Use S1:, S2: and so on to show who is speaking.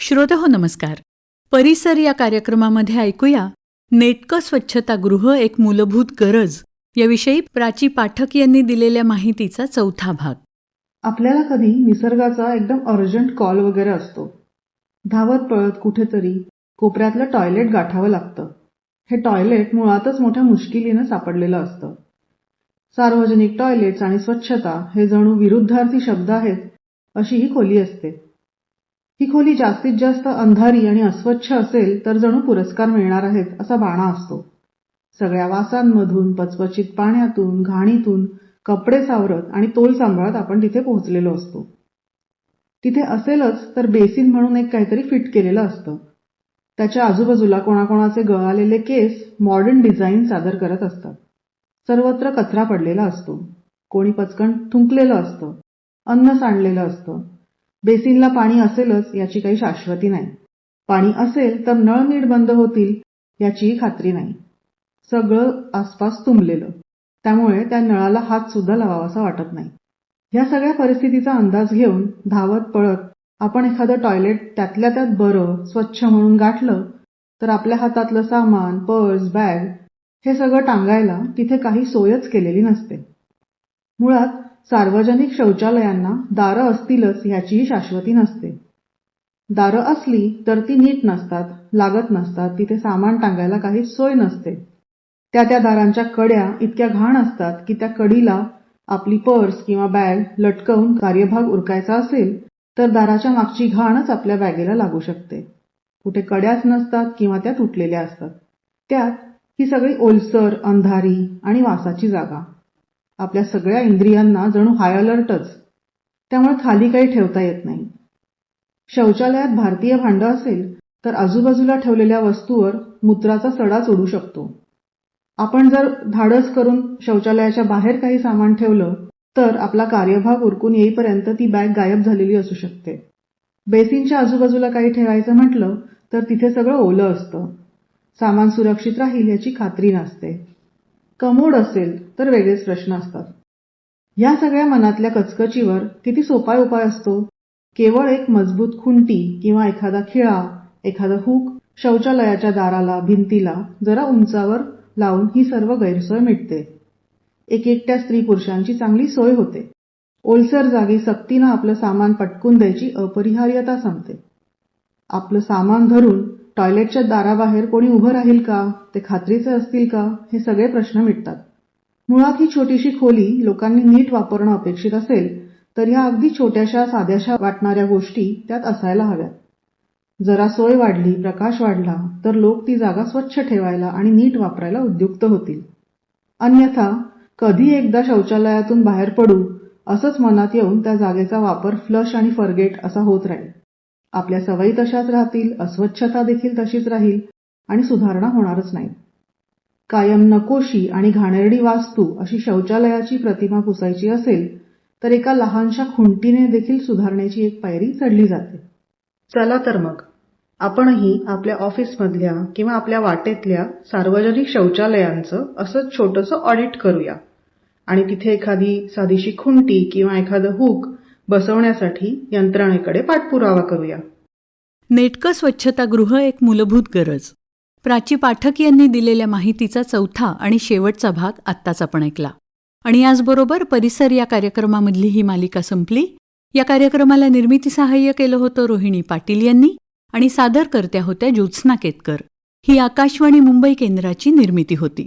S1: श्रोतेहो नमस्कार. परिसर या कार्यक्रमामध्ये ऐकूया नेटकं स्वच्छतागृह एक मूलभूत गरज याविषयी प्राची पाठक यांनी दिलेल्या माहितीचा चौथा भाग.
S2: आपल्याला कधी निसर्गाचा एकदम अर्जंट कॉल वगैरे असतो. धावत पळत कुठेतरी कोपऱ्यातलं टॉयलेट गाठावं लागतं. हे टॉयलेट मुळातच मोठ्या मुश्किलीनं सापडलेलं असतं. सार्वजनिक टॉयलेट्स आणि स्वच्छता हे जणू विरुद्धार्थी शब्द आहेत अशी ही खोली असते. ही खोली जास्तीत जास्त अंधारी आणि अस्वच्छ असेल तर जणू पुरस्कार मिळणार आहेत असा बाणा असतो. सगळ्या वासांमधून, पचपचित पाण्यातून, घाणीतून कपडे सावरत आणि तोल सांभाळत आपण तिथे पोहोचलेलो असतो. तिथे असेलच तर बेसिन म्हणून एक काहीतरी फिट केलेलं असतं. त्याच्या आजूबाजूला कोणाकोणाचे गळालेले केस मॉडर्न डिझाईन सादर करत असतात. सर्वत्र कचरा पडलेला असतो. कोणी पचकन थुंकलेलं असतं. अन्न सांडलेलं असतं. बेसिनला पाणी असेलच याची काही शाश्वती नाही. पाणी असेल तर नळ नीट बंद होतील याचीही खात्री नाही. सगळं आसपास तुंबलेलं. त्यामुळे त्या नळाला हात सुद्धा लावावासा वाटत नाही. ह्या सगळ्या परिस्थितीचा अंदाज घेऊन धावत पळत आपण एखादं टॉयलेट त्यातल्या त्यात बरं स्वच्छ म्हणून गाठलं तर आपल्या हातातलं सामान, पर्स, बॅग हे सगळं टांगायला तिथे काही सोयच केलेली नसते. मुळात सार्वजनिक शौचालयांना दारं असतीलच ह्याचीही शाश्वती नसते. दारं असली तर ती नीट नसतात, लागत नसतात. तिथे सामान टांगायला काही सोय नसते. त्या दारांच्या कड्या इतक्या घाण असतात की त्या कडीला आपली पर्स किंवा बॅग लटकवून कार्यभाग उरकायचा असेल तर दाराच्या मागची घाणच आपल्या बॅगेला लागू शकते. कुठे कड्याच नसतात किंवा त्या तुटलेल्या असतात. त्यात ही सगळी ओलसर, अंधारी आणि वासाची जागा. आपल्या सगळ्या इंद्रियांना जणू हाय अलर्टच. त्यामुळे खाली काही ठेवता येत नाही. शौचालयात भारतीय भांडं असेल तर आजूबाजूला ठेवलेल्या वस्तूवर मूत्राचा सडाच उडू शकतो. आपण जर धाडस करून शौचालयाच्या बाहेर काही सामान ठेवलं तर आपला कार्यभाग उरकून येईपर्यंत ती बॅग गायब झालेली असू शकते. बेसिनच्या आजूबाजूला काही ठेवायचं म्हटलं तर तिथे सगळं ओलं असतं. सामान सुरक्षित राहील याची खात्री नसते. कमोड असेल तर वेगळेच प्रश्न असतात. या सगळ्या मनातल्या कचकचीवर किती सोपा उपाय असतो. केवळ एक मजबूत खुंटी किंवा एखादा खिळा, एखादं हुक शौचालयाच्या दाराला, भिंतीला जरा उंचावर लावून ही सर्व गैरसोय मिटते. एकट्या स्त्री पुरुषांची चांगली सोय होते. ओलसर जागी सक्तीनं आपलं सामान पटकून द्यायची अपरिहार्यता संपते. आपलं सामान धरून टॉयलेटच्या दाराबाहेर कोणी उभं राहील का, ते खात्रीचे असतील का, हे सगळे प्रश्न मिटतात. मुळात ही छोटीशी खोली लोकांनी नीट वापरणं अपेक्षित असेल तर ह्या अगदी छोट्याशा साध्याशा वाटणाऱ्या गोष्टी त्यात असायला हव्यात. जरा सोय वाढली, प्रकाश वाढला तर लोक ती जागा स्वच्छ ठेवायला आणि नीट वापरायला उद्युक्त होतील. अन्यथा कधी एकदा शौचालयातून बाहेर पडू असंच मनात येऊन त्या जागेचा वापर फ्लश आणि फॉरगेट असा होत राहील. आपल्या सवयी तशाच राहतील, अस्वच्छता देखील तशीच राहील आणि सुधारणा होणारच नाही. कायम नकोशी आणि घाणेरडी वास्तू अशी शौचालयाची प्रतिमा पुसायची असेल तर एका लहानशा खुंटीने देखील सुधारण्याची एक पायरी चढली जाते. चला तर मग आपणही आपल्या ऑफिसमधल्या किंवा आपल्या वाटेतल्या सार्वजनिक शौचालयांचं असंच छोटंसं ऑडिट करूया आणि तिथे एखादी साधीशी खुंटी किंवा एखादं हुक बसवण्यासाठी यंत्रणेकडे पाठपुरावा करूया.
S1: नेटकं स्वच्छतागृह एक मूलभूत गरज. प्राची पाठक यांनी दिलेल्या माहितीचा चौथा आणि शेवटचा भाग आत्ताच आपण ऐकला. आणि याचबरोबर परिसर या कार्यक्रमामधली ही मालिका संपली. या कार्यक्रमाला निर्मिती सहाय्य केलं होतं रोहिणी पाटील यांनी आणि सादरकर्त्या होत्या ज्योत्स्ना केतकर. ही आकाशवाणी मुंबई केंद्राची निर्मिती होती.